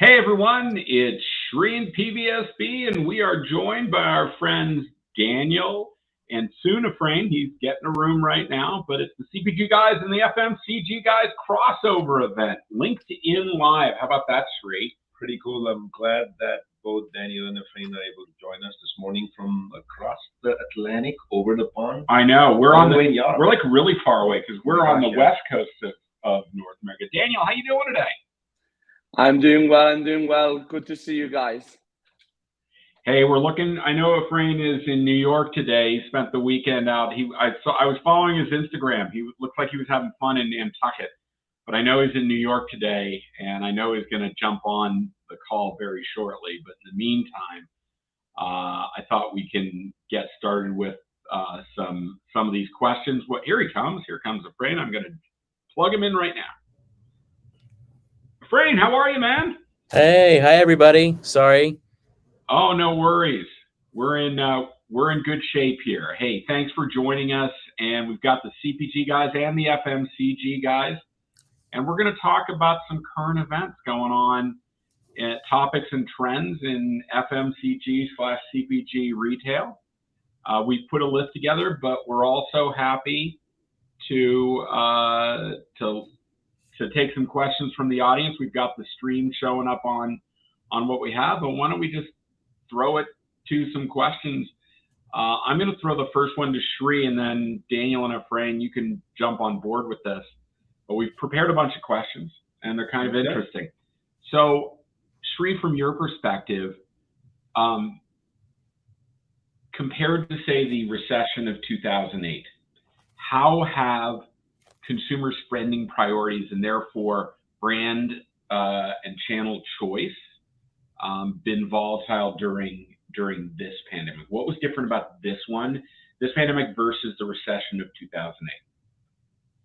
Hey everyone, it's Shreen PVSB, and we are joined by our friends Daniel and soon Efrain. He's getting a room right now, but it's the CPG guys and the FMCG guys crossover event, LinkedIn Live. How about that, Shree? Pretty cool. I'm glad that both Daniel and Efrain are able to join us this morning from across the Atlantic, over the pond. I know we're all on the way in Europe. We're like really far away because we're on the yeah. west coast of North America. Daniel, how you doing today? I'm doing well. Good to see you guys. Hey, we're looking. I know Efrain is in New York today. He spent the weekend out. I was following his Instagram. He looked like he was having fun in Nantucket, but I know he's in New York today, and I know he's going to jump on the call very shortly. But in the meantime, I thought we can get started with some of these questions. Here he comes. Here comes Efrain. I'm going to plug him in right now. Efrain, how are you, man? Hey, hi everybody. Sorry. Oh, no worries. We're in good shape here. Hey, thanks for joining us. And we've got the CPG guys and the FMCG guys. And we're going to talk about some current events going on, topics and trends in FMCG/CPG retail. We've put a list together, but we're also happy to take some questions from the audience. We've got the stream showing up on what we have, but why don't we just throw it to some questions. I'm going to throw the first one to Shree, and then Daniel and Efrain, you can jump on board with this. But we've prepared a bunch of questions, and they're kind of interesting. So, Shree, from your perspective, compared to, say, the recession of 2008, how have consumer spending priorities and therefore brand and channel choice been volatile during this pandemic? What was different about this pandemic versus the recession of 2008?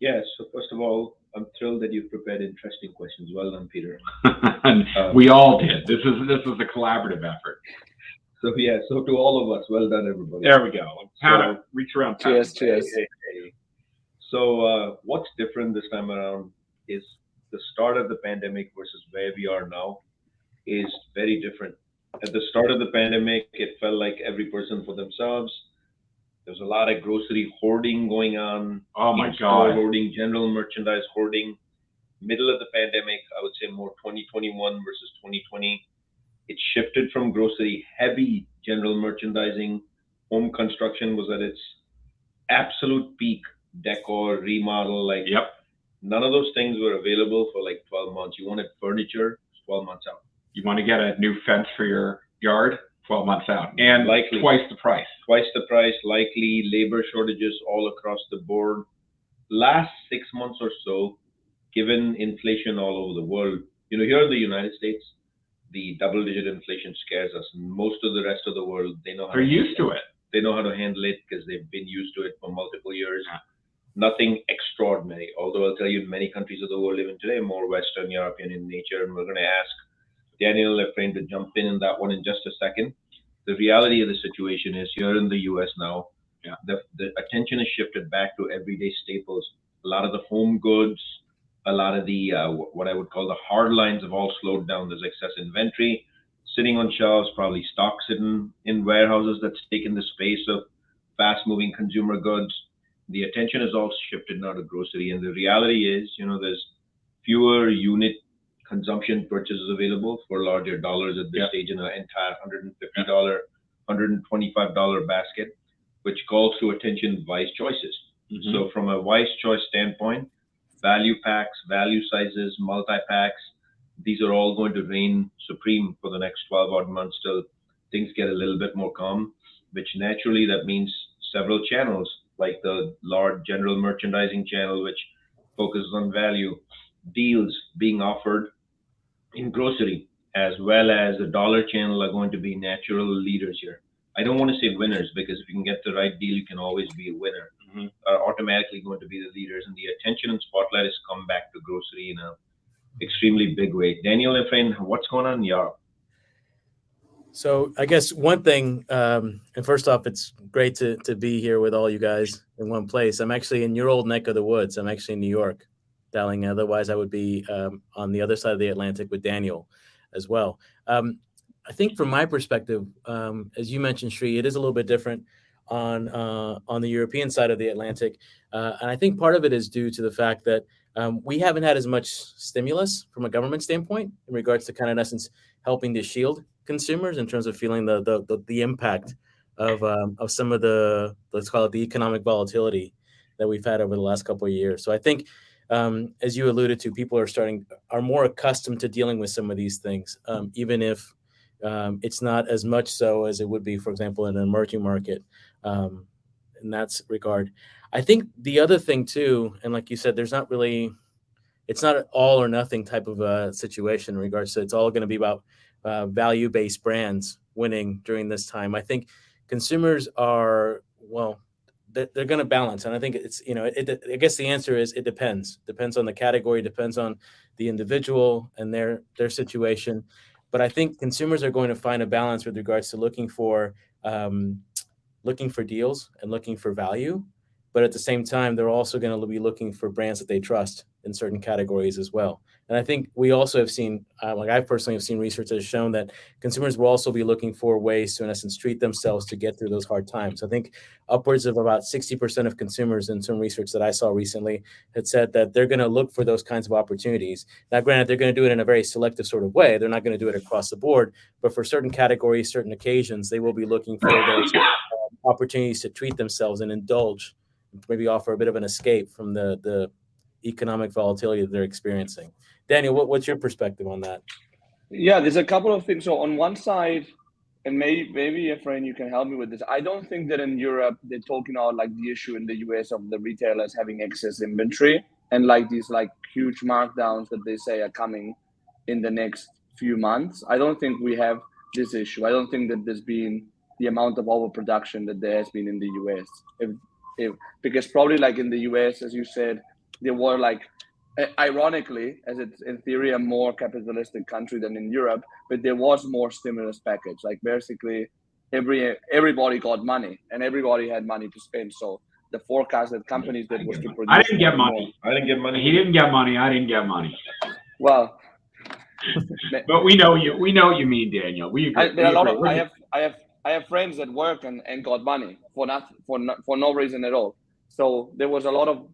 Yeah, so first of all, I'm thrilled that you've prepared interesting questions. Well done, Peter. We all did. This is a collaborative effort. So to all of us, well done, everybody. There we go. Reach around. Cheers. Hey. So what's different this time around is the start of the pandemic versus where we are now is very different. At the start of the pandemic, it felt like every person for themselves. There was a lot of grocery hoarding going on. Oh my God. Hoarding, general merchandise hoarding. Middle of the pandemic, I would say more 2021 versus 2020. It shifted from grocery heavy general merchandising. Home construction was at its absolute peak. Decor, remodel, none of those things were available for like 12 months. You wanted furniture, 12 months out. You want to get a new fence for your yard, 12 months out. And likely twice the price. Likely labor shortages all across the board. Last 6 months or so, given inflation all over the world, here in the United States, the double-digit inflation scares us. Most of the rest of the world, they're used to it. They know how to handle it because they've been used to it for multiple years. Yeah. Nothing extraordinary, although I'll tell you, many countries of the world even today, more Western European in nature, and we're going to ask Daniel and Efrain to jump in that one in just a second. The reality of the situation is here in the U.S. now, the attention is shifted back to everyday staples. A lot of the home goods, a lot of the what I would call the hard lines have all slowed down. There's excess inventory sitting on shelves, probably stock sitting in warehouses that's taken the space of fast-moving consumer goods. The attention is all shifted now to grocery, and the reality is, there's fewer unit consumption purchases available for larger dollars at this stage in an entire $150, $125 basket, which calls to attention wise choices. Mm-hmm. So from a wise choice standpoint, value packs, value sizes, multi-packs, these are all going to reign supreme for the next 12 odd months till things get a little bit more calm, which naturally that means several channels, like the large general merchandising channel, which focuses on value, deals being offered in grocery, as well as the dollar channel are going to be natural leaders here. I don't want to say winners, because if you can get the right deal, you can always be a winner. Mm-hmm. Are automatically going to be the leaders, and the attention and spotlight has come back to grocery in an extremely big way. Daniel and Efrain, what's going on in Europe? So I guess one thing, and first off, it's great to be here with all you guys in one place. I'm actually in your old neck of the woods. I'm actually in New York, dialing. Otherwise, I would be on the other side of the Atlantic with Daniel. as well. I think from my perspective, as you mentioned, Sri, it is a little bit different on the European side of the Atlantic, and I think part of it is due to the fact that we haven't had as much stimulus from a government standpoint in regards to kind of in essence helping to shield consumers in terms of feeling the impact of some of the, let's call it, the economic volatility that we've had over the last couple of years. So I think, as you alluded to, people are more accustomed to dealing with some of these things, even if it's not as much so as it would be, for example, in an emerging market. In that regard, I think the other thing too, and like you said, it's not an all or nothing type of a situation in regards to it's all going to be about value-based brands winning during this time. I think consumers are, well, they're going to balance. And I think it's, I guess the answer is it depends on the category, depends on the individual and their situation. But I think consumers are going to find a balance with regards to looking for deals and looking for value. But at the same time, they're also going to be looking for brands that they trust in certain categories as well. And I think we also have seen, like I personally have seen research that has shown that consumers will also be looking for ways to, in essence, treat themselves to get through those hard times. I think upwards of about 60% of consumers in some research that I saw recently had said that they're going to look for those kinds of opportunities. Now, granted, they're going to do it in a very selective sort of way. They're not going to do it across the board, but for certain categories, certain occasions, they will be looking for those opportunities to treat themselves and indulge, maybe offer a bit of an escape from the economic volatility that they're experiencing. Daniel, what's your perspective on that? Yeah, there's a couple of things. So on one side, and maybe Efrain, you can help me with this. I don't think that in Europe they're talking about like the issue in the US of the retailers having excess inventory and like these like huge markdowns that they say are coming in the next few months. I don't think we have this issue. I don't think that there's been the amount of overproduction that there has been in the US. Because probably like in the US, as you said, there were like, ironically, as it's in theory a more capitalistic country than in Europe, but there was more stimulus package. Like basically everybody got money and everybody had money to spend. So the forecast that companies did was to produce. I didn't get money. I didn't get money. He didn't get money. I didn't get money. Well, but we know you. We know what you mean, Daniel. We agree. I have friends that work and got money for no reason at all. So there was a lot of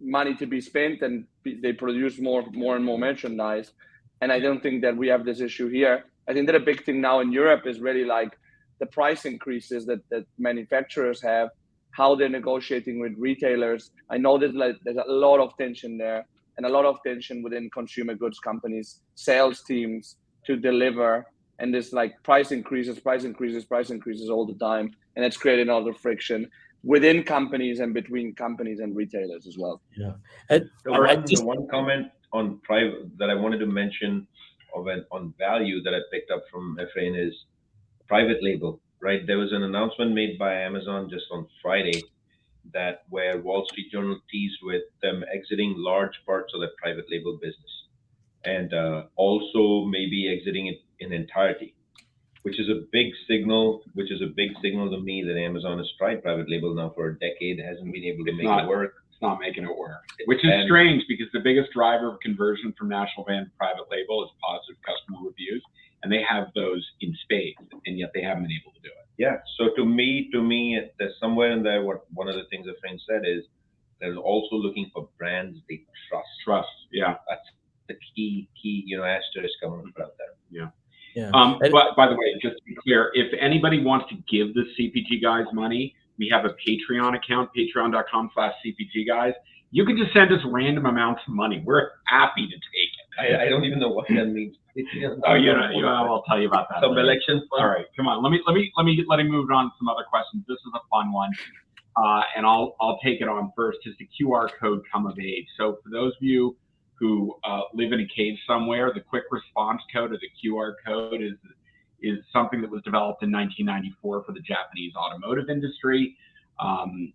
money to be spent, and they produce more and more merchandise. And I don't think that we have this issue here. I think that a big thing now in Europe is really like the price increases that manufacturers have, how they're negotiating with retailers. I know there's a lot of tension there, and a lot of tension within consumer goods companies, sales teams to deliver. And there's like price increases all the time. And it's creating a lot of friction within companies and between companies and retailers as well. Yeah. One comment on private that I wanted to mention on value that I picked up from Efrain is private label, right? There was an announcement made by Amazon just on Friday that where Wall Street Journal teased with them exiting large parts of their private label business and also maybe exiting it in entirety, which is a big signal to me that Amazon has tried private label now for a decade, hasn't been able to make it work. It's not making it work, which is strange because the biggest driver of conversion from national brand to private label is positive customer reviews, and they have those in spades, and yet they haven't been able to do it. Yeah. So to me, there's somewhere in there what one of the things a friend said is they're also looking for brands they trust. Trust, yeah. That's the key asterisk coming out there. Yeah. Yeah. But by the way, just to be clear, if anybody wants to give the CPG guys money, we have a Patreon account, patreon.com/CPG guys. You can just send us random amounts of money. We're happy to take it. I don't even know what that means. I'll tell you about that. Some election fund. All right, come on. Let me move on to some other questions. This is a fun one, and I'll take it on first. Does the QR code come of age? So for those of you who live in a cave somewhere, the quick response code or the QR code is something that was developed in 1994 for the Japanese automotive industry.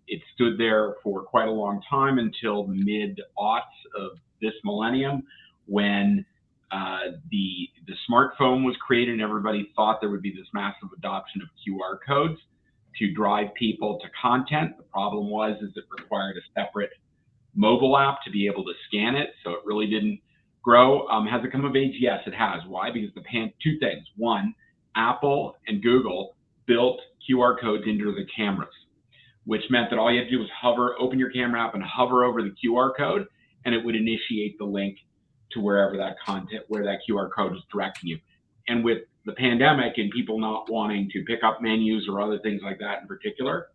It stood there for quite a long time until the mid-aughts of this millennium when the smartphone was created and everybody thought there would be this massive adoption of QR codes to drive people to content. The problem was it required a separate mobile app to be able to scan it, so it really didn't grow? Has it come of age? Yes, it has. Why? Because two things. One, Apple and Google built QR codes into the cameras, which meant that all you had to do was open your camera app and hover over the QR code, and it would initiate the link to where that QR code is directing you. And with the pandemic and people not wanting to pick up menus or other things like that in particular,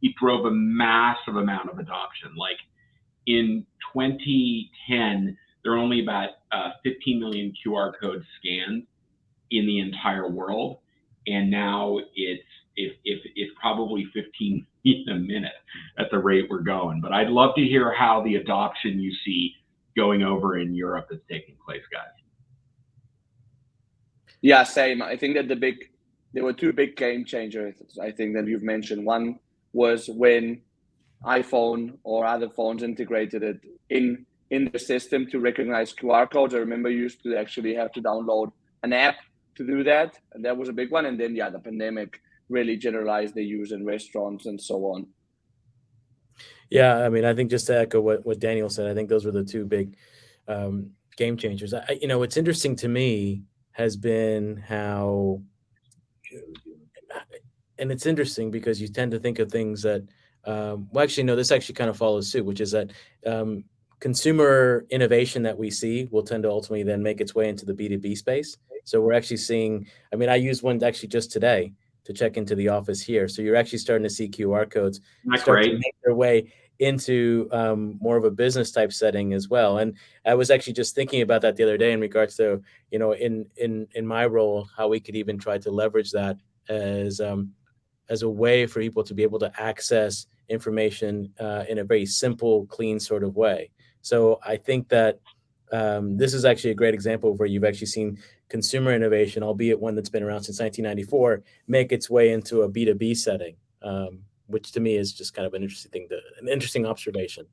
it drove a massive amount of adoption. Like in 2010, there were only about 15 million QR codes scanned in the entire world, and now it's probably 15 a minute at the rate we're going. But I'd love to hear how the adoption you see going over in Europe is taking place, guys. Yeah, same. I think that there were two big game changers, I think, that you've mentioned. One was when iPhone or other phones integrated it in the system to recognize QR codes. I remember you used to actually have to download an app to do that, and that was a big one. And then, the pandemic really generalized the use in restaurants and so on. Yeah, I mean, I think just to echo what Daniel said, I think those were the two big game changers. What's interesting to me has been how, and it's interesting because you tend to think of things that, this actually kind of follows suit, which is that consumer innovation that we see will tend to ultimately then make its way into the B2B space. So we're actually seeing, I used one actually just today to check into the office here. So you're actually starting to see QR codes start to make their way into more of a business type setting as well. And I was actually just thinking about that the other day in regards to, in my role, how we could even try to leverage that as a way for people to be able to access information in a very simple, clean sort of way. So I think that this is actually a great example of where you've actually seen consumer innovation, albeit one that's been around since 1994, make its way into a B2B setting, which to me is just kind of an interesting observation.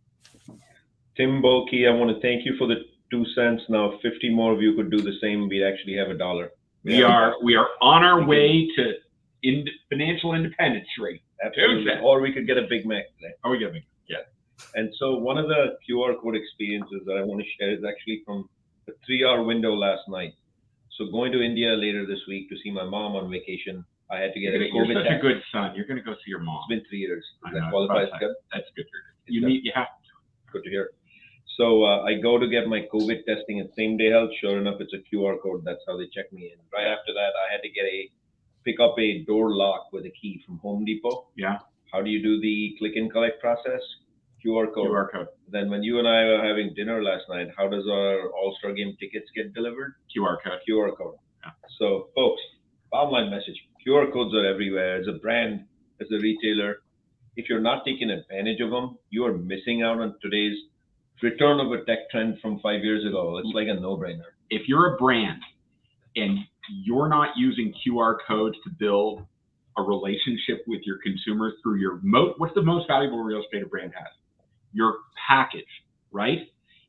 Tim Bulkey, I want to thank you for the 2 cents. Now, if 50 more of you could do the same, we'd actually have $1. We are on our way to financial independence, Sri. Absolutely. Or we could get a Big Mac today. Or we get a Big Mac. Yeah. And so one of the QR code experiences that I want to share is actually from a 3-hour window last night. So going to India later this week to see my mom on vacation, I had to get a COVID test. You're such a good son. You're going to go see your mom. It's been 3 years. That qualifies good? That's good. You have to. Good to hear. So I go to get my COVID testing at Same Day Health. Sure enough, it's a QR code. That's how they check me in. Right after that, I had to pick up a door lock with a key from Home Depot. Yeah. How do you do the click and collect process? QR code. Then when you and I were having dinner last night, how does our All-Star Game tickets get delivered? QR code. Yeah. So folks, bottom line message, QR codes are everywhere. As a brand, as a retailer, if you're not taking advantage of them, you are missing out on today's return of a tech trend from 5 years ago. It's like a no-brainer. If you're a brand and you're not using QR codes to build a relationship with your consumers through what's the most valuable real estate a brand has? Your package, right?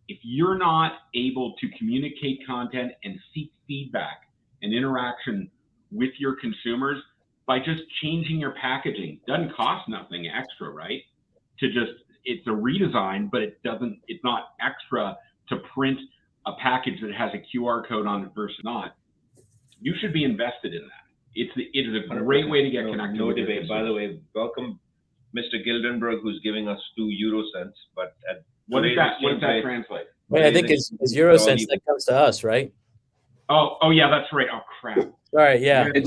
If you're not able to communicate content and seek feedback and interaction with your consumers by just changing your packaging, doesn't cost nothing extra, right? It's a redesign, but it's not extra to print a package that has a QR code on it versus not. You should be invested in that. It is a great way to get connected. No debate. By the way, welcome Mr. Gildenberg, who's giving us 2 euro cents. But what does that translate? Wait, I think it's euro cents that comes to us, right? Oh yeah, that's right. Oh crap. Sorry, yeah. It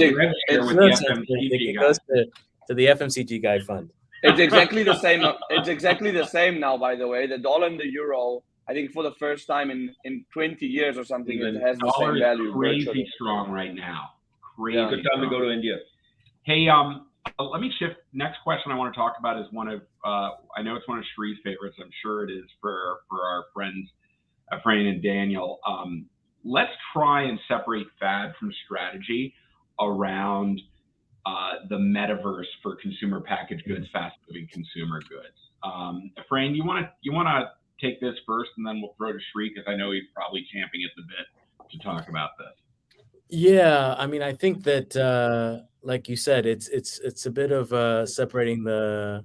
goes to the FMCG guy fund. It's exactly the same. It's exactly the same now, by the way. The dollar and the euro, I think for the first time in 20 years or something, it has the same value. Crazy virtually. strong right now. Crazy. Yeah. Good time to go to India. Hey, let me shift. Next question I want to talk about is one of I know it's one of Shree's favorites. I'm sure it is for our friends, Efrain and Daniel. Let's try and separate fad from strategy around the metaverse for consumer packaged goods, fast-moving consumer goods. Efrain, you want to take this first, and then we'll throw to Shree because I know he's probably champing at the bit to talk about this. Yeah, I mean, I think that, like you said, it's a bit of separating the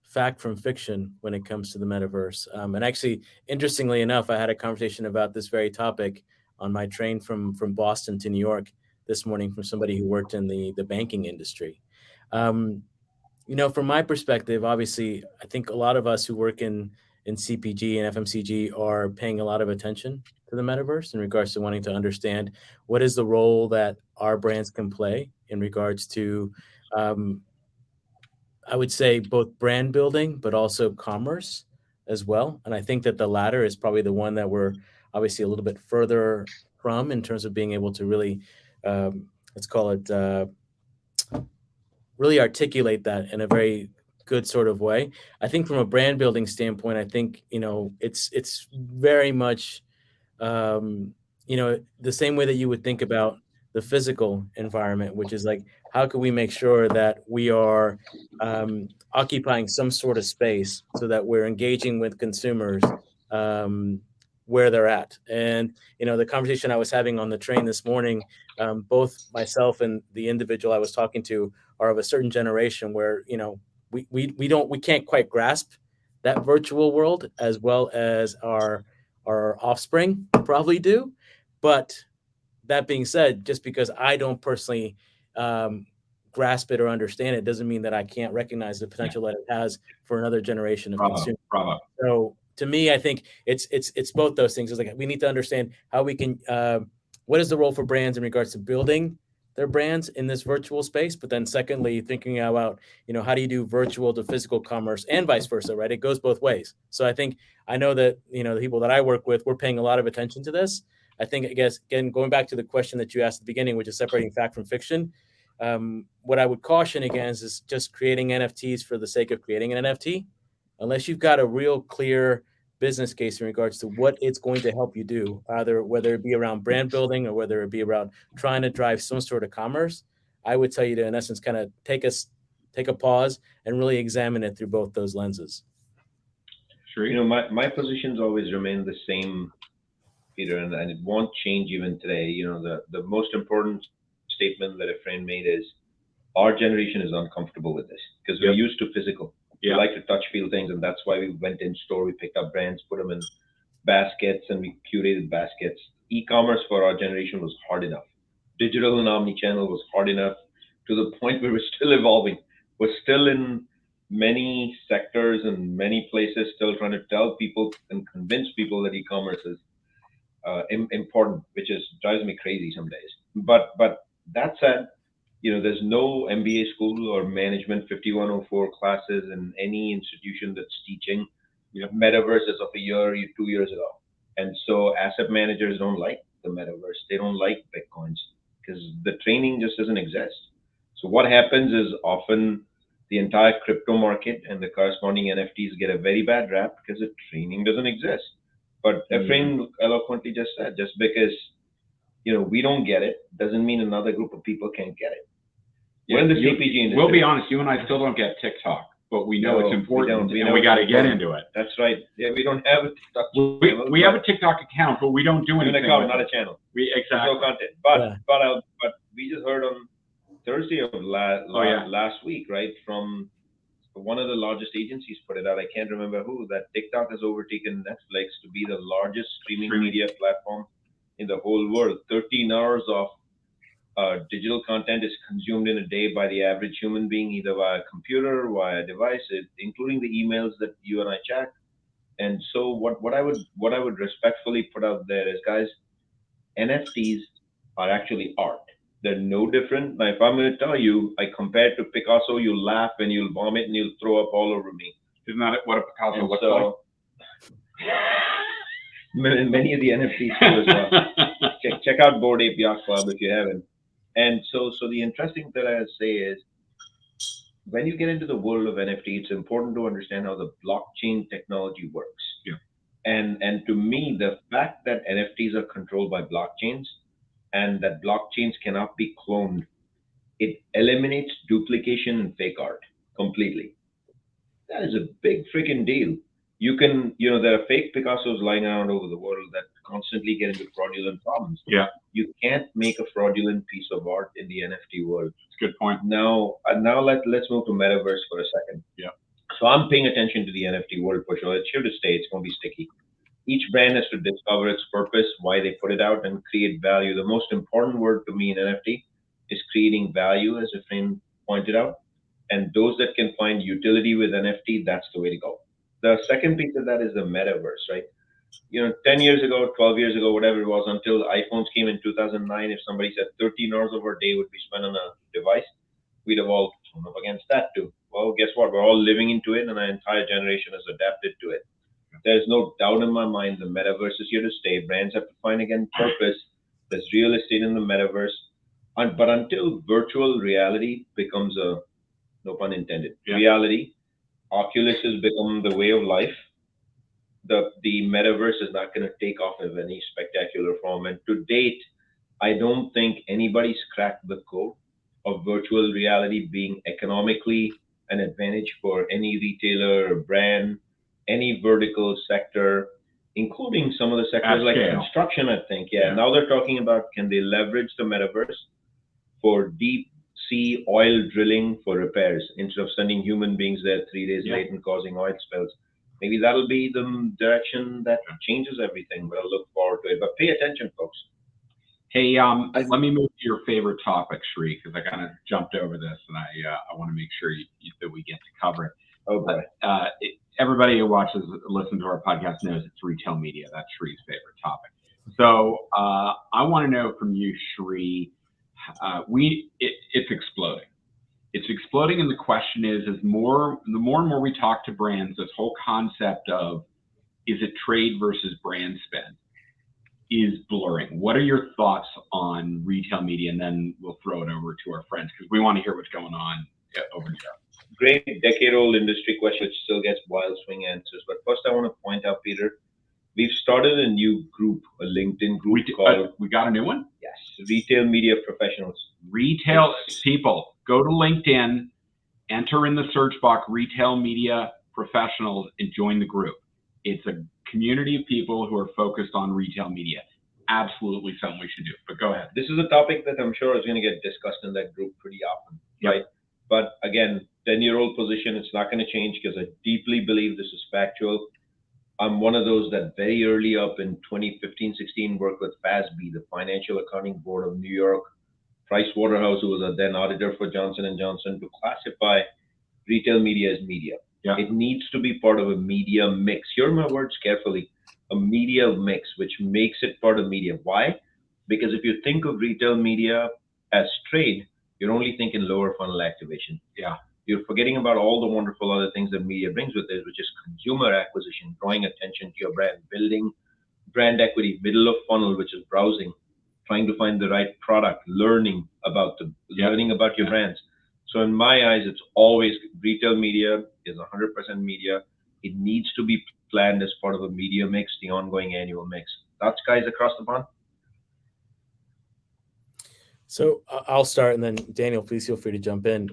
fact from fiction when it comes to the metaverse. And actually, interestingly enough, I had a conversation about this very topic on my train from Boston to New York this morning from somebody who worked in the banking industry. From my perspective, obviously, I think a lot of us who work in CPG and FMCG are paying a lot of attention to the metaverse in regards to wanting to understand what is the role that our brands can play in regards to, I would say, both brand building, but also commerce as well. And I think that the latter is probably the one that we're obviously a little bit further from in terms of being able to really, let's call it, really articulate that in a very good sort of way. I think from a brand building standpoint, I think, it's very much, the same way that you would think about the physical environment, which is like, how can we make sure that we are occupying some sort of space so that we're engaging with consumers where they're at. And, the conversation I was having on the train this morning, both myself and the individual I was talking to are of a certain generation where, we can't quite grasp that virtual world as well as our offspring probably do. But that being said, just because I don't personally grasp it or understand it doesn't mean that I can't recognize the potential that it has for another generation of consumers. Bravo. So to me, I think it's both those things. It's like we need to understand how we can, what is the role for brands in regards to building their brands in this virtual space, but then secondly, thinking about, how do you do virtual to physical commerce and vice versa, right? It goes both ways. So I know that, the people that I work with, we're paying a lot of attention to this. I think, I guess, again, going back to the question that you asked at the beginning, which is separating fact from fiction, what I would caution against is just creating NFTs for the sake of creating an NFT, unless you've got a real clear business case in regards to what it's going to help you do, whether it be around brand building or whether it be around trying to drive some sort of commerce. I would tell you to, in essence, kind of take a pause and really examine it through both those lenses. Sure. My positions always remain the same, Peter, and it won't change even today. The most important statement that a friend made is our generation is uncomfortable with this because we're used to physical. We like to touch, feel things, and that's why we went in store, we picked up brands, put them in baskets, and we curated baskets. E-commerce for our generation was hard enough. Digital and omni-channel was hard enough to the point where we're still evolving. We're still in many sectors and many places still trying to tell people and convince people that e-commerce is important, which drives me crazy some days. But that said, there's no MBA school or management 5104 classes in any institution that's teaching metaverse as of 2 years ago. And so asset managers don't like the metaverse. They don't like Bitcoins because the training just doesn't exist. So what happens is often the entire crypto market and the corresponding NFTs get a very bad rap because the training doesn't exist. But Efrain eloquently just said, just because we don't get it doesn't mean another group of people can't get it. We're in the CPG industry. We'll be honest, you and I still don't get TikTok, but we know it's important and we got to get into it. That's right. Yeah, we don't have a TikTok channel. We have a TikTok account, but we don't do anything. An account, not a channel. Exactly. No content. But we just heard on Thursday of last week, right, from one of the largest agencies put it out. I can't remember who, that TikTok has overtaken Netflix to be the largest streaming media platform in the whole world. 13 hours of digital content is consumed in a day by the average human being, either via computer or via device, including the emails that you and I check. And so what I would respectfully put out there is, guys, NFTs are actually art. They're no different. Now, if I'm going to tell you, I compare it to Picasso, you'll laugh and you'll vomit and you'll throw up all over me. Isn't that what a Picasso looks like? Many of the NFTs too as well. Check out Bored Ape Yacht Club if you haven't. And so the interesting thing I say is, when you get into the world of NFT, it's important to understand how the blockchain technology works. Yeah. And to me, the fact that NFTs are controlled by blockchains and that blockchains cannot be cloned, it eliminates duplication and fake art completely. That is a big freaking deal. There are fake Picassos lying around over the world that constantly get into fraudulent problems. Yeah. You can't make a fraudulent piece of art in the NFT world. That's a good point. Now let's move to Metaverse for a second. Yeah. So I'm paying attention to the NFT world for sure. It's here to stay. It's going to be sticky. Each brand has to discover its purpose, why they put it out, and create value. The most important word to me in NFT is creating value, as a friend pointed out. And those that can find utility with NFT, that's the way to go. The second piece of that is the metaverse, right? 10 years ago, 12 years ago, whatever it was, until iPhones came in 2009, if somebody said 13 hours of our day would be spent on a device, we'd have all thrown up against that too. Well, guess what? We're all living into it, and our entire generation has adapted to it. There's no doubt in my mind the metaverse is here to stay. Brands have to find again purpose. There's real estate in the metaverse. But until virtual reality becomes a, no pun intended, reality, Oculus has become the way of life. The metaverse is not going to take off in any spectacular form. And to date, I don't think anybody's cracked the code of virtual reality being economically an advantage for any retailer or brand, any vertical sector, including some of the sectors like construction, I think. Yeah. Now they're talking about, can they leverage the metaverse for deep sea oil drilling for repairs instead of sending human beings there 3 days late and causing oil spills? Maybe that'll be the direction that changes everything, but I'll look forward to it. But pay attention, folks. Hey, let me move to your favorite topic, Sri, because I kind of jumped over this, and I want to make sure that we get to cover it. Oh, boy. Everybody who listens to our podcast knows it's retail media. That's Shri's favorite topic. So I want to know from you, Shri, it's exploding. It's exploding, and the question is the more and more we talk to brands, this whole concept of, is it trade versus brand spend, is blurring. What are your thoughts on retail media? And then we'll throw it over to our friends, because we want to hear what's going on over there. Great decade-old industry question, which still gets wild swing answers. But first, I want to point out, Peter, we've started a new group, a LinkedIn group called... we got a new one? Yes, Retail Media Professionals. Retail people, go to LinkedIn, enter in the search box Retail Media Professionals, and join the group. It's a community of people who are focused on retail media. Absolutely something we should do. But go ahead. This is a topic that I'm sure is going to get discussed in that group pretty often, right? But again, 10-year-old position, it's not going to change, because I deeply believe this is factual. I'm one of those that very early up in 2015-16 worked with FASB, the Financial Accounting Board of New York, Price Waterhouse, who was a then auditor for Johnson & Johnson, to classify retail media as media. Yeah. It needs to be part of a media mix. Hear my words carefully. A media mix, which makes it part of media. Why? Because if you think of retail media as trade, you're only thinking lower funnel activation. Yeah. You're forgetting about all the wonderful other things that media brings with it, which is consumer acquisition, drawing attention to your brand, building brand equity, middle of funnel, which is browsing, trying to find the right product, learning about your brands. So in my eyes, it's always retail media is 100% media. It needs to be planned as part of a media mix, the ongoing annual mix. Thoughts, guys, across the pond? So I'll start, and then Daniel, please feel free to jump in.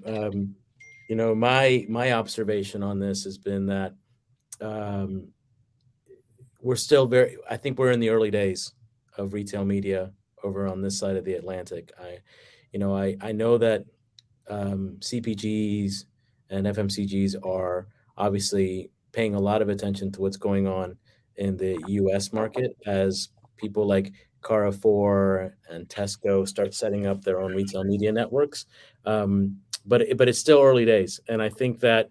My observation on this has been that we're still I think we're in the early days of retail media over on this side of the Atlantic. I know that CPGs and FMCGs are obviously paying a lot of attention to what's going on in the US market as people like Carrefour and Tesco start setting up their own retail media networks. But it's still early days. And I think that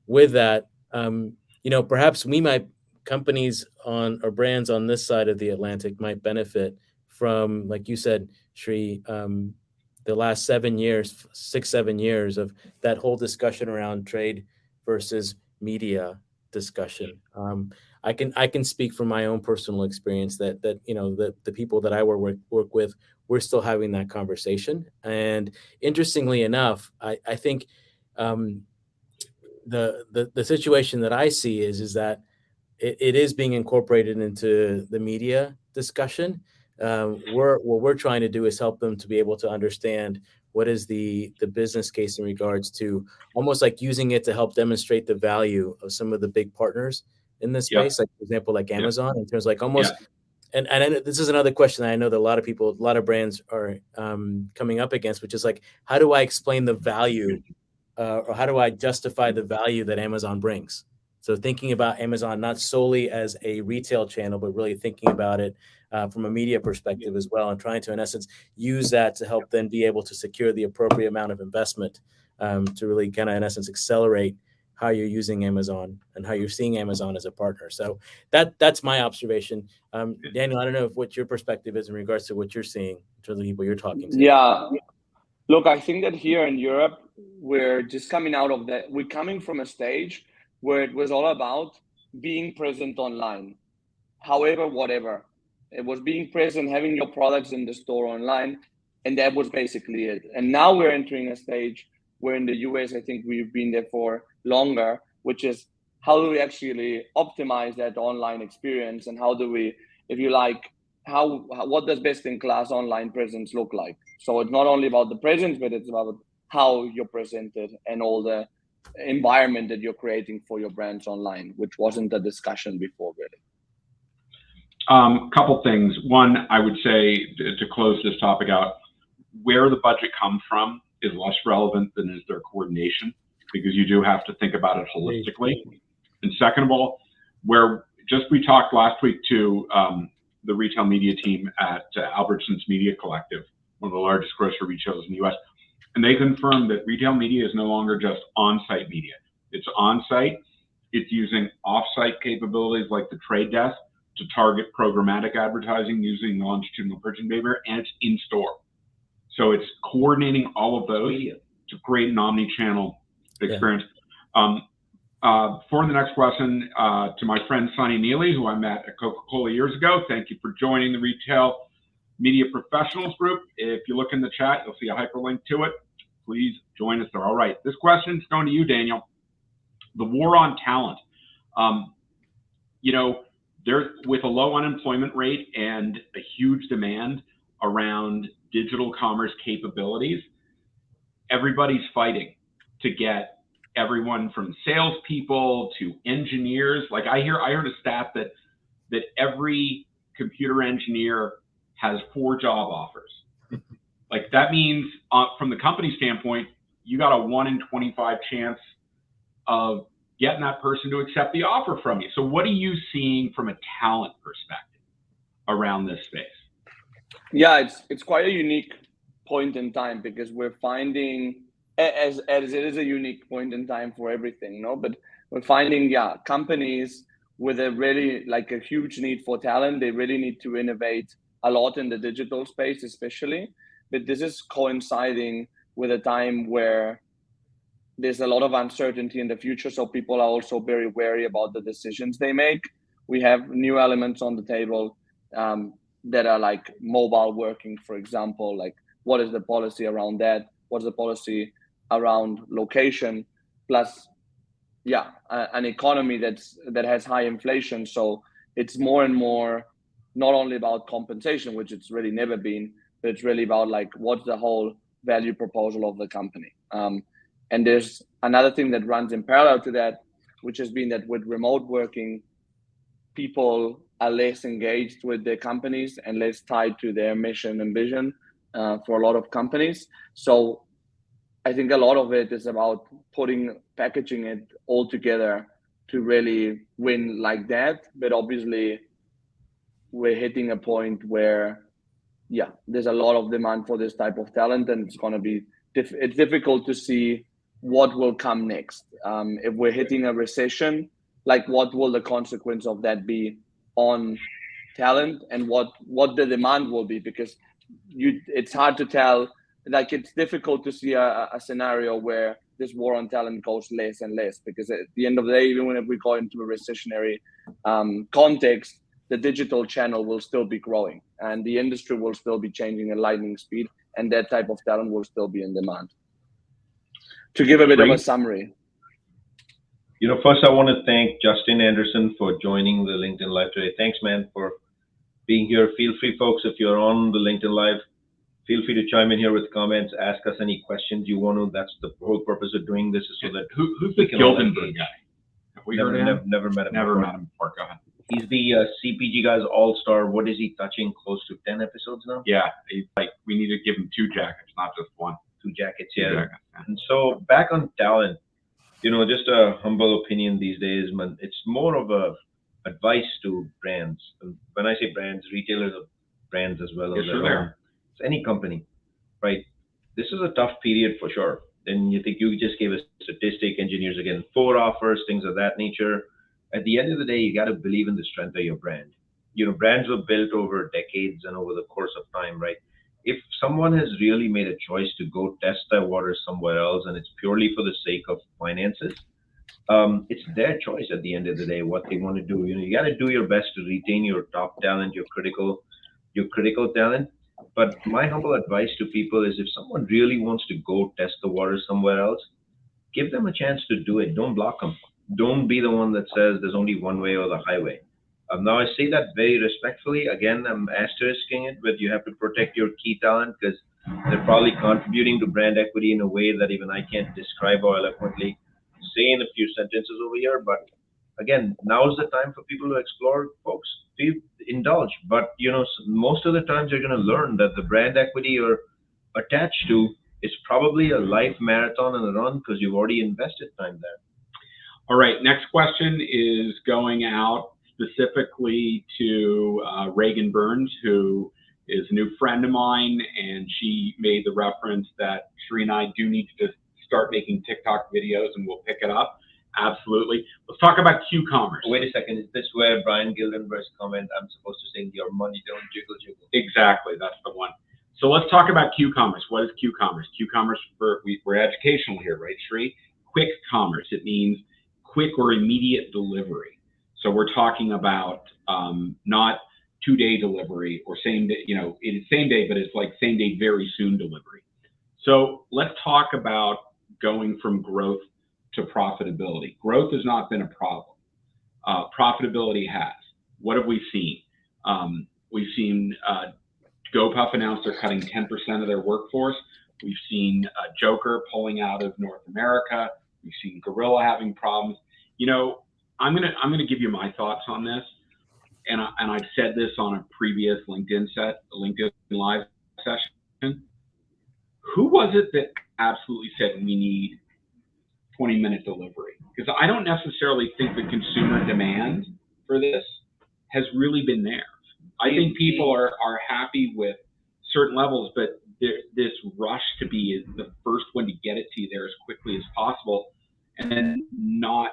with that, perhaps companies or brands on this side of the Atlantic might benefit from, like you said, Shri, the last 7 years, 6-7 years of that whole discussion around trade versus media discussion. I can speak from my own personal experience that the people that I work with, we're still having that conversation. And interestingly enough, I think the situation that I see is that it is being incorporated into the media discussion. What we're trying to do is help them to be able to understand what is the business case in regards to almost like using it to help demonstrate the value of some of the big partners in this space, like for example, like Amazon, in terms of like almost. And this is another question that I know that a lot of brands are coming up against, which is like, how do I explain the value or how do I justify the value that Amazon brings? So thinking about Amazon not solely as a retail channel, but really thinking about it from a media perspective as well, and trying to, in essence, use that to help them be able to secure the appropriate amount of investment to really kind of, in essence, accelerate how you're using Amazon and how you're seeing Amazon as a partner. So that's my observation. Daniel, I don't know what your perspective is in regards to what you're seeing in terms of people you're talking to. Yeah. Look, I think that here in Europe, we're just coming out of that. We're coming from a stage where it was all about being present online, however, whatever. It was being present, having your products in the store online, and that was basically it. And now we're entering a stage where in the US, I think we've been there for longer, which is how do we actually optimize that online experience, and how do we, if you like, what does best-in-class online presence look like? So it's not only about the presence, but it's about how you're presented and all the environment that you're creating for your brands online, which wasn't a discussion before, really. Couple things. One, I would say to close this topic out, where the budget comes from is less relevant than is their coordination, because you do have to think about it holistically. And second of all, we talked last week to the retail media team at Albertsons Media Collective, one of the largest grocery retailers in the US. And they confirmed that retail media is no longer just on-site media. It's on-site, it's using off-site capabilities like the trade desk to target programmatic advertising using longitudinal purchasing behavior, and it's in-store. So it's coordinating all of those to create an omni-channel experience. For the next question, to my friend Sonny Neely, who I met at Coca-Cola years ago, thank you for joining the Retail Media Professionals Group. If you look in the chat, you'll see a hyperlink to it. Please join us there. All right, this question is going to you, Daniel. The war on talent. There's, with a low unemployment rate and a huge demand around digital commerce capabilities, everybody's fighting to get everyone from salespeople to engineers. Like I heard a stat that every computer engineer has 4 job offers. Like that means from the company standpoint, you got a 1 in 25 chance of getting that person to accept the offer from you. So what are you seeing from a talent perspective around this space? Yeah, it's quite a unique point in time, because we're finding, as it is a unique point in time for everything, no? But we're finding, companies with a really like a huge need for talent. They really need to innovate a lot in the digital space, especially. But this is coinciding with a time where there's a lot of uncertainty in the future. So people are also very wary about the decisions they make. We have new elements on the table that are like mobile working, for example. Like, what is the policy around that? What's the policy around location? Plus, an economy that has high inflation. So it's more and more not only about compensation, which it's really never been, but it's really about like what's the whole value proposal of the company. And there's another thing that runs in parallel to that, which has been that with remote working, people are less engaged with their companies and less tied to their mission and vision for a lot of companies. So I think a lot of it is about packaging it all together to really win like that. But obviously, we're hitting a point where, there's a lot of demand for this type of talent, and it's going to be it's difficult to see what will come next. If we're hitting a recession, like what will the consequence of that be on talent, and what the demand will be? Because it's hard to tell. Like, it's difficult to see a scenario where this war on talent goes less and less, because at the end of the day, even if we go into a recessionary context, the digital channel will still be growing, and the industry will still be changing at lightning speed, and that type of talent will still be in demand. To give a bit of a summary. First I want to thank Justin Anderson for joining the LinkedIn Live today. Thanks, man, for being here. Feel free, folks, if you're on the LinkedIn Live, feel free to chime in here with comments, ask us any questions you want to. That's the whole purpose of doing this, is so that who's the Gildenberg guy? Have we heard of him? Never met him. Never met him before. Go ahead. He's the CPG guy's all-star. What is he touching? Close to 10 episodes now? Yeah, we need to give him 2 jackets, not just 1. two jackets. Yeah. And so back on talent, just a humble opinion these days, man. It's more of a advice to brands. And when I say brands, retailers are brands as well. Yes, sure. It's any company, right? This is a tough period for sure. And you think you just gave a statistic, engineers are getting 4 offers, things of that nature. At the end of the day, you got to believe in the strength of your brand. Brands were built over decades and over the course of time, right? If someone has really made a choice to go test their water somewhere else and it's purely for the sake of finances, it's their choice at the end of the day what they want to do. You got to do your best to retain your top talent, your critical talent. But my humble advice to people is if someone really wants to go test the water somewhere else, give them a chance to do it. Don't block them. Don't be the one that says there's only one way or the highway. Now, I say that very respectfully. Again, I'm asterisking it, but you have to protect your key talent because they're probably contributing to brand equity in a way that even I can't describe or eloquently say in a few sentences over here. But again, now is the time for people to explore, folks. Indulge. But, most of the times you're going to learn that the brand equity you're attached to is probably a life marathon and a run because you've already invested time there. All right. Next question is going out specifically to Reagan Burns, who is a new friend of mine, and she made the reference that Sri and I do need to just start making TikTok videos, and we'll pick it up. Absolutely. Let's talk about Q-commerce. Wait a second. Is this where Brian Gildenberg's comment, I'm supposed to say your money don't jiggle jiggle? Exactly. That's the one. So let's talk about Q-commerce. What is Q-commerce? Q-commerce, we're educational here, right, Sri? Quick commerce. It means quick or immediate delivery. So we're talking about not 2-day delivery or same day, it is same day, but it's like same day, very soon delivery. So let's talk about going from growth to profitability. Growth has not been a problem. Profitability has. What have we seen? We've seen GoPuff announce they're cutting 10% of their workforce. We've seen Joker pulling out of North America. We've seen Gorilla having problems. I'm gonna give you my thoughts on this, and I've said this on a previous LinkedIn Live session. Who was it that absolutely said we need 20-minute delivery? Because I don't necessarily think the consumer demand for this has really been there. I think people are happy with certain levels, but this rush to be the first one to get it to you there as quickly as possible, and then not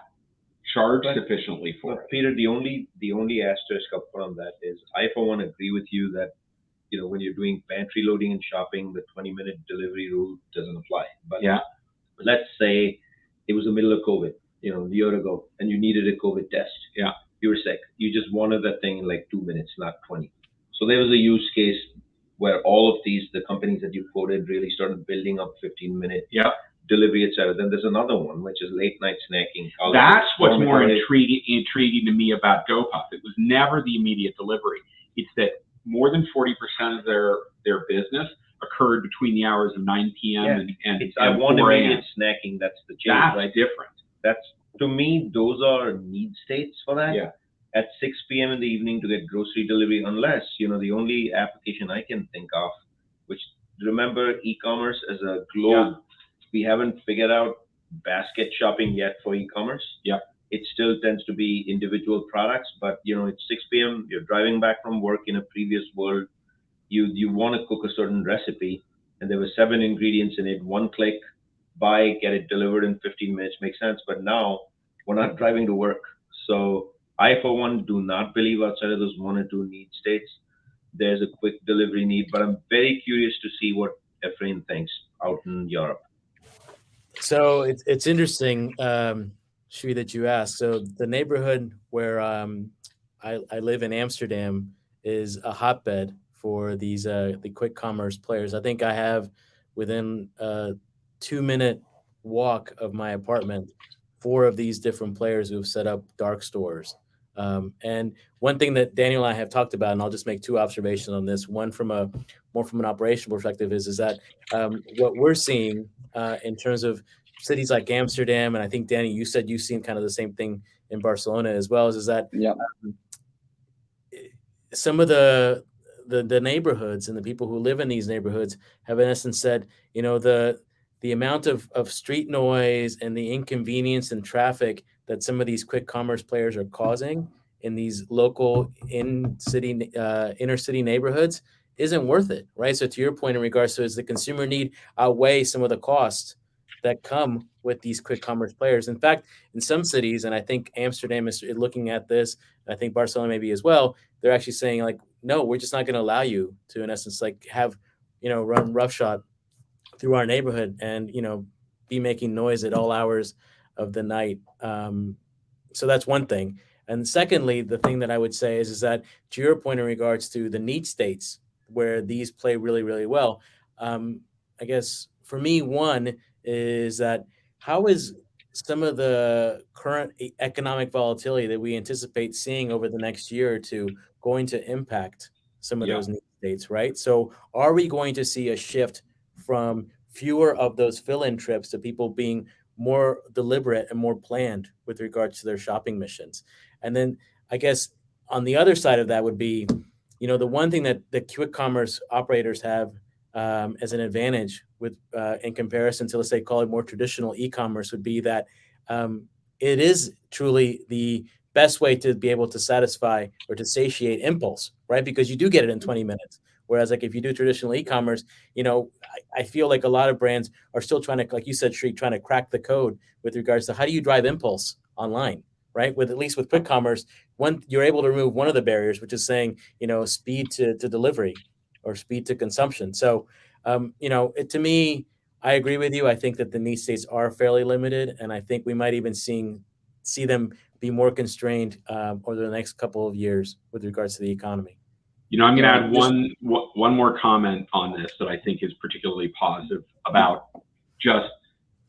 charge sufficiently for it. Peter, the only asterisk I'll put on that is I, for one, agree with you that when you're doing pantry loading and shopping, the 20-minute delivery rule doesn't apply. But yeah, let's say it was the middle of COVID, a year ago, and you needed a COVID test. Yeah, you were sick. You just wanted that thing in like 2 minutes, not 20. So there was a use case where all of the companies that you quoted really started building up 15-minute delivery, etc. Then there's another one, which is late night snacking. That's what's more intriguing to me about GoPuff. It was never the immediate delivery. It's that more than 40% of their business occurred between the hours of 9 p.m. and I want immediate snacking. That's the change. That's right? different. That's, to me, those are need states for that. Yeah. At 6 p.m. in the evening to get grocery delivery, unless, the only application I can think of, which, remember, e-commerce as a globe, we haven't figured out basket shopping yet for e-commerce. Yeah. It still tends to be individual products, but, it's 6 p.m., you're driving back from work in a previous world, you want to cook a certain recipe, and there were 7 ingredients in it, 1 click, buy, get it delivered in 15 minutes, makes sense. But now we're not driving to work. So I, for one, do not believe outside of those 1 or 2 need states, there's a quick delivery need. But I'm very curious to see what Efrain thinks out in Europe. So it's interesting, Sri, that you asked. So the neighborhood where I live in Amsterdam is a hotbed for these the quick commerce players. I think I have within a 2-minute walk of my apartment 4 of these different players who have set up dark stores. And one thing that Daniel and I have talked about, and I'll just make 2 observations on this. One from more from an operational perspective is that what we're seeing in terms of cities like Amsterdam, and I think Danny, you said you've seen kind of the same thing in Barcelona as well, is that some of the the neighborhoods and the people who live in these neighborhoods have in essence said, the amount of street noise and the inconvenience and traffic that some of these quick commerce players are causing in these local inner city neighborhoods isn't worth it, right? So to your point in regards to, is the consumer need outweigh some of the costs that come with these quick commerce players? In fact, in some cities, and I think Amsterdam is looking at this, and I think Barcelona maybe as well, they're actually saying like, no, we're just not going to allow you to, in essence, like have, run roughshod through our neighborhood and, be making noise at all hours of the night. So that's one thing. And secondly, the thing that I would say is that, to your point in regards to the need states where these play really, really well, I guess for me, one is that how is some of the current economic volatility that we anticipate seeing over the next year or two going to impact some of those need states, right? So are we going to see a shift from fewer of those fill-in trips to people being more deliberate and more planned with regards to their shopping missions? And then I guess on the other side of that would be, the one thing that the quick commerce operators have as an advantage with in comparison to, let's say, call it more traditional e-commerce, would be that it is truly the best way to be able to satisfy or to satiate impulse, right? Because you do get it in 20 minutes. Whereas like if you do traditional e-commerce, I feel like a lot of brands are still trying to, like you said, Shri, trying to crack the code with regards to how do you drive impulse online, right? At least with quick commerce, you're able to remove one of the barriers, which is saying, speed to delivery or speed to consumption. So, to me, I agree with you. I think that the need states are fairly limited, and I think we might even see them be more constrained over the next couple of years with regards to the economy. I'm going to add one more comment on this that I think is particularly positive about just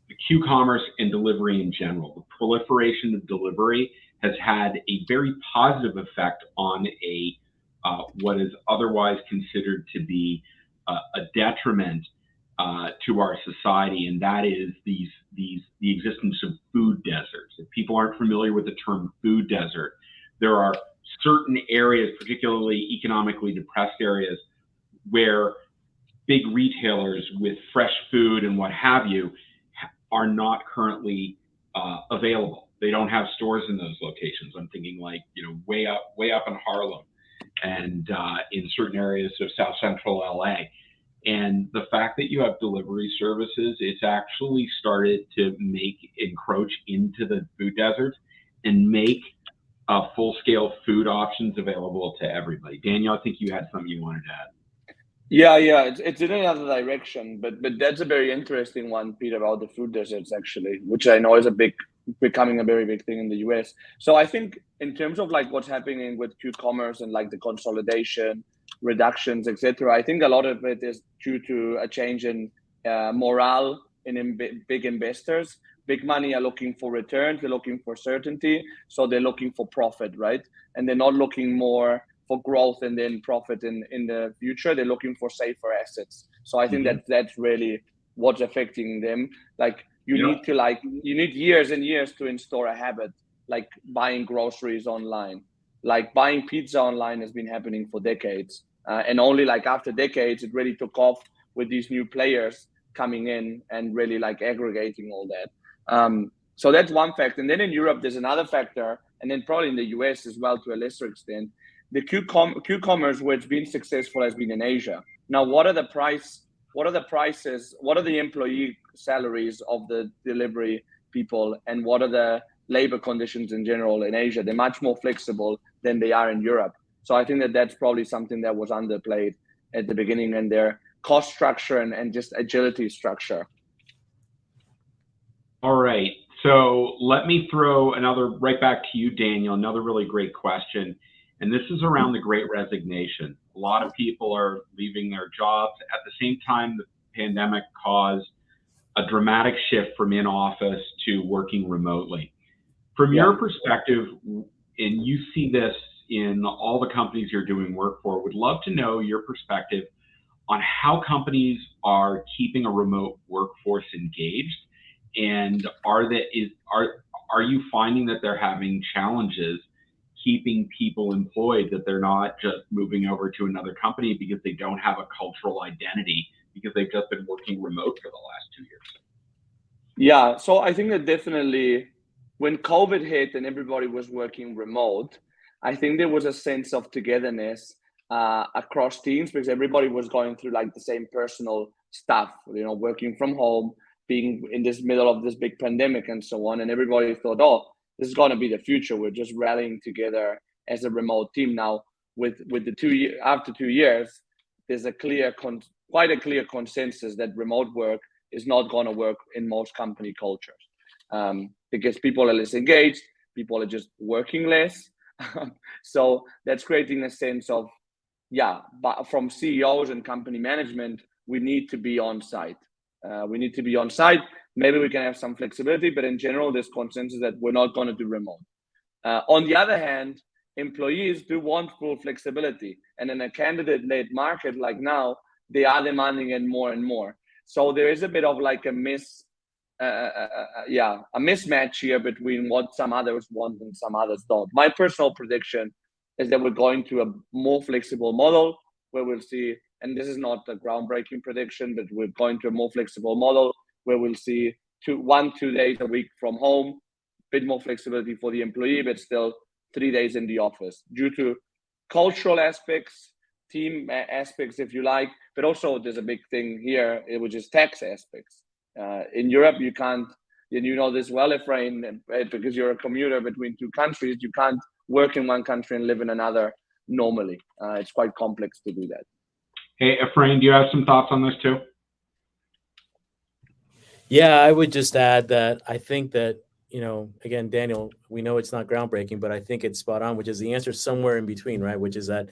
the Q-commerce and delivery in general. The proliferation of delivery has had a very positive effect on what is otherwise considered to be a detriment to our society, and that is the existence of food deserts. If people aren't familiar with the term food desert, there are certain areas, particularly economically depressed areas, where big retailers with fresh food and what have you are not currently available. They don't have stores in those locations. I'm thinking like, way up in Harlem and in certain areas of South Central LA. And the fact that you have delivery services, it's actually started to encroach into the food deserts and make full-scale food options available to everybody. Daniel, I think you had something you wanted to add. Yeah, it's in another direction, but that's a very interesting one, Peter, about the food deserts actually, which I know is becoming a very big thing in the US. So I think in terms of like what's happening with Q-commerce and like the consolidation, reductions, etc., I think a lot of it is due to a change in morale in big investors. Big money are looking for returns, they're looking for certainty, so they're looking for profit, right? And they're not looking more for growth and then profit in the future. They're looking for safer assets. So I think that's really what's affecting them. Like you need years and years to install a habit, like buying groceries online. Like buying pizza online has been happening for decades. And only like after decades, it really took off with these new players coming in and really like aggregating all that. So that's one fact. And then in Europe, there's another factor, and then probably in the US as well to a lesser extent. The Q-commerce where it's been successful has been in Asia. Now, what are the prices? What are the employee salaries of the delivery people, and what are the labor conditions in general in Asia? They're much more flexible than they are in Europe. So I think that's probably something that was underplayed at the beginning in their cost structure and just agility structure. All right. So let me throw right back to you, Daniel, another really great question. And this is around the Great Resignation. A lot of people are leaving their jobs. At the same time, the pandemic caused a dramatic shift from in-office to working remotely. From your perspective, and you see this in all the companies you're doing work for, would love to know your perspective on how companies are keeping a remote workforce engaged. And are you finding that they're having challenges keeping people employed, that they're not just moving over to another company because they don't have a cultural identity, because they've just been working remote for the last 2 years. Yeah, so I think that definitely when COVID hit and everybody was working remote, I think there was a sense of togetherness across teams, because everybody was going through like the same personal stuff, working from home, being in this middle of this big pandemic and so on. And everybody thought, oh, this is going to be the future. We're just rallying together as a remote team. Now, with the after 2 years, there's quite a clear consensus that remote work is not going to work in most company cultures, because people are less engaged, people are just working less. So that's creating a sense of, but from CEOs and company management, we need to be on site. Maybe we can have some flexibility, but in general, there's consensus that we're not going to do remote. On the other hand, employees do want full flexibility. And in a candidate-led market like now, they are demanding it more and more. So there is a bit of like a mismatch here between what some others want and some others don't. My personal prediction is that we're going to a more flexible model where we'll see, and this is not a groundbreaking prediction, but we're going to a more flexible model where we'll see 2 days a week from home, a bit more flexibility for the employee, but still 3 days in the office due to cultural aspects, team aspects, if you like, but also there's a big thing here, which is tax aspects. In Europe, you can't, and you know this well, Efrain, because you're a commuter between 2 countries, you can't work in one country and live in another normally. It's quite complex to do that. Hey, Efrain, do you have some thoughts on this too? Yeah, I would just add that I think that, again, Daniel, we know it's not groundbreaking, but I think it's spot on, which is the answer somewhere in between, right? Which is that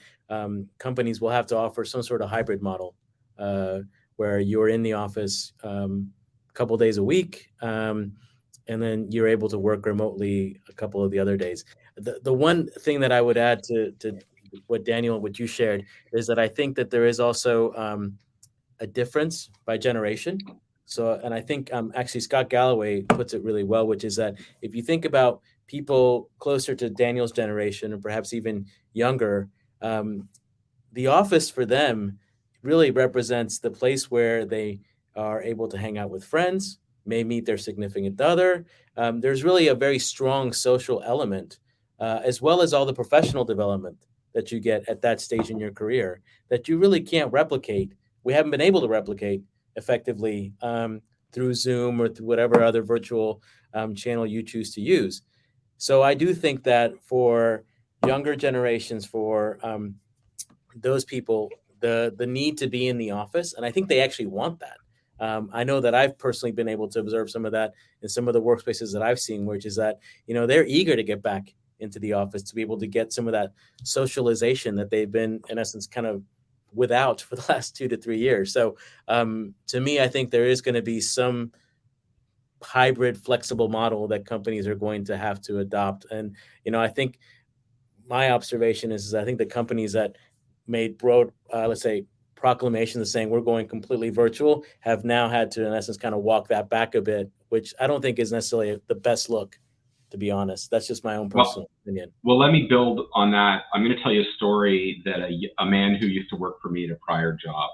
companies will have to offer some sort of hybrid model where you're in the office a couple of days a week, and then you're able to work remotely a couple of the other days. The one thing that I would add to what Daniel, what you shared, is that I think that there is also a difference by generation. So, and I think actually Scott Galloway puts it really well, which is that if you think about people closer to Daniel's generation or perhaps even younger, the office for them really represents the place where they are able to hang out with friends, may meet their significant other. There's really a very strong social element, as well as all the professional development that you get at that stage in your career that you really can't replicate. We haven't been able to replicate effectively through Zoom or through whatever other virtual channel you choose to use. So I do think that for younger generations, for those people, the need to be in the office, and I think they actually want that. I know that I've personally been able to observe some of that in some of the workspaces that I've seen, which is that, they're eager to get back into the office to be able to get some of that socialization that they've been, in essence, kind of without for the last 2 to 3 years. So to me, I think there is going to be some hybrid flexible model that companies are going to have to adopt. And, I think my observation is I think the companies that made broad, let's say, proclamations saying we're going completely virtual have now had to, in essence, kind of walk that back a bit, which I don't think is necessarily the best look, to be honest. That's just my own personal opinion. Well, let me build on that. I'm going to tell you a story that a man who used to work for me at a prior job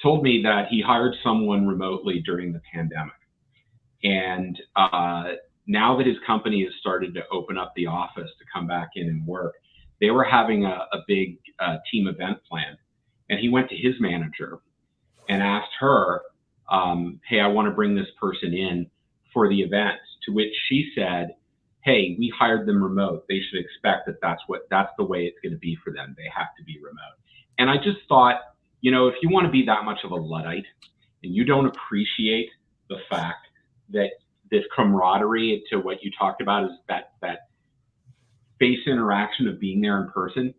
told me that he hired someone remotely during the pandemic. And now that his company has started to open up the office to come back in and work, they were having a big team event planned. And he went to his manager and asked her, hey, I want to bring this person in for the event, to which she said, hey, we hired them remote. They should expect that that's the way it's going to be for them. They have to be remote. And I just thought, if you want to be that much of a Luddite and you don't appreciate the fact that this camaraderie, to what you talked about, is that face interaction of being there in person,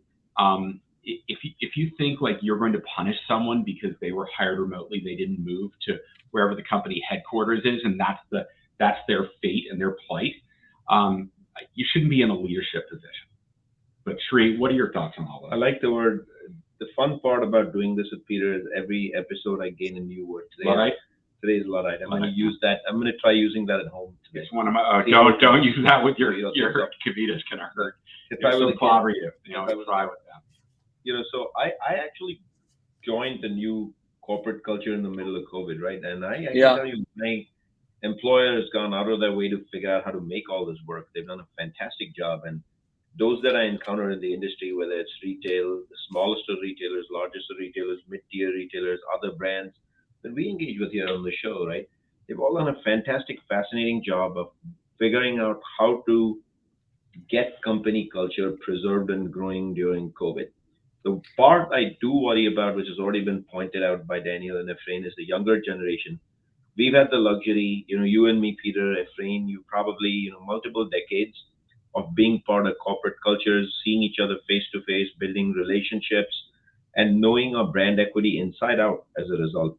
if you think like you're going to punish someone because they were hired remotely, they didn't move to wherever the company headquarters is, and that's their fate and their plight, you shouldn't be in a leadership position. But Sri, what are your thoughts on all that? I like the word. The fun part about doing this with Peter is every episode I gain a new word. Today, right. Today's Luddite. I'm going to use that. I'm going to try using that at home today. It's one of my. Don't use that with your Kavitas. Can hurt. Try with clobber you. Try with that. So I actually joined the new corporate culture in the middle of COVID, right? And I can tell you, my employer has gone out of their way to figure out how to make all this work. They've done a fantastic job. And those that I encounter in the industry, whether it's retail, the smallest of retailers, largest of retailers, mid-tier retailers, other brands that we engage with here on the show, right? They've all done a fantastic, fascinating job of figuring out how to get company culture preserved and growing during COVID. The part I do worry about, which has already been pointed out by Daniel and Efrain, is the younger generation. We've had the luxury, you and me, Peter, Efrain, you probably, multiple decades of being part of corporate cultures, seeing each other face to face, building relationships, and knowing our brand equity inside out as a result.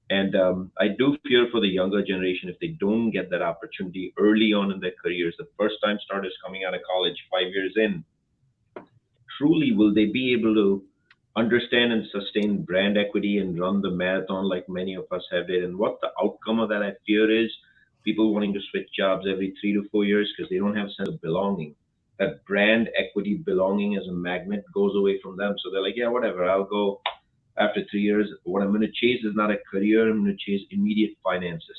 And I do fear for the younger generation if they don't get that opportunity early on in their careers, the first time starters coming out of college 5 years in, truly will they be able to understand and sustain brand equity and run the marathon like many of us have did? And what the outcome of that I fear is people wanting to switch jobs every 3 to 4 years because they don't have a sense of belonging. That brand equity belonging as a magnet goes away from them. So they're like, yeah, whatever, I'll go after 3 years. What I'm going to chase is not a career. I'm going to chase immediate finances.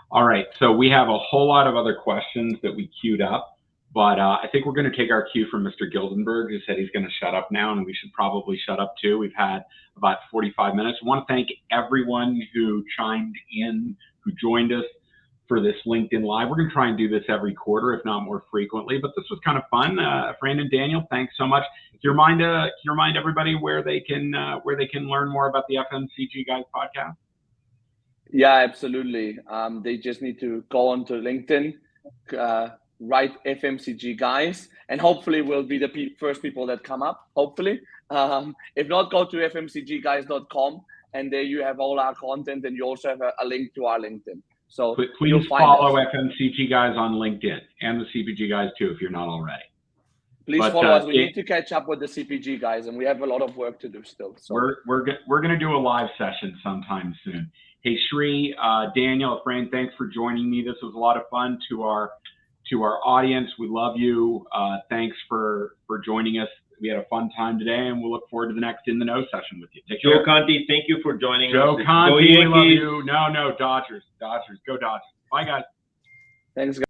All right. So we have a whole lot of other questions that we queued up. But I think we're going to take our cue from Mr. Gildenberg, who said he's going to shut up now, and we should probably shut up too. We've had about 45 minutes. I want to thank everyone who chimed in, who joined us for this LinkedIn Live. We're going to try and do this every quarter, if not more frequently. But this was kind of fun. Fran and Daniel, thanks so much. Can you remind everybody where they can learn more about the FMCG Guys podcast? Yeah, absolutely. They just need to go onto LinkedIn. Write FMCG Guys, and hopefully we'll be the first people that come up, hopefully. If not, go to fmcgguys.com, and there you have all our content, and you also have a link to our LinkedIn. So please follow FMCG Guys on LinkedIn, and the CPG Guys too, if you're not already. Please follow us. We need to catch up with the CPG Guys, and we have a lot of work to do still. So we're going to do a live session sometime soon. Hey, Sri, Daniel, Efrain, thanks for joining me. This was a lot of fun. To our audience, we love you. Thanks for joining us. We had a fun time today, and we'll look forward to the next In the Know session with you. Take care. Joe Conti, thank you for joining us. Joe Conti, we love you. No, Dodgers. Go Dodgers. Bye, guys. Thanks, guys.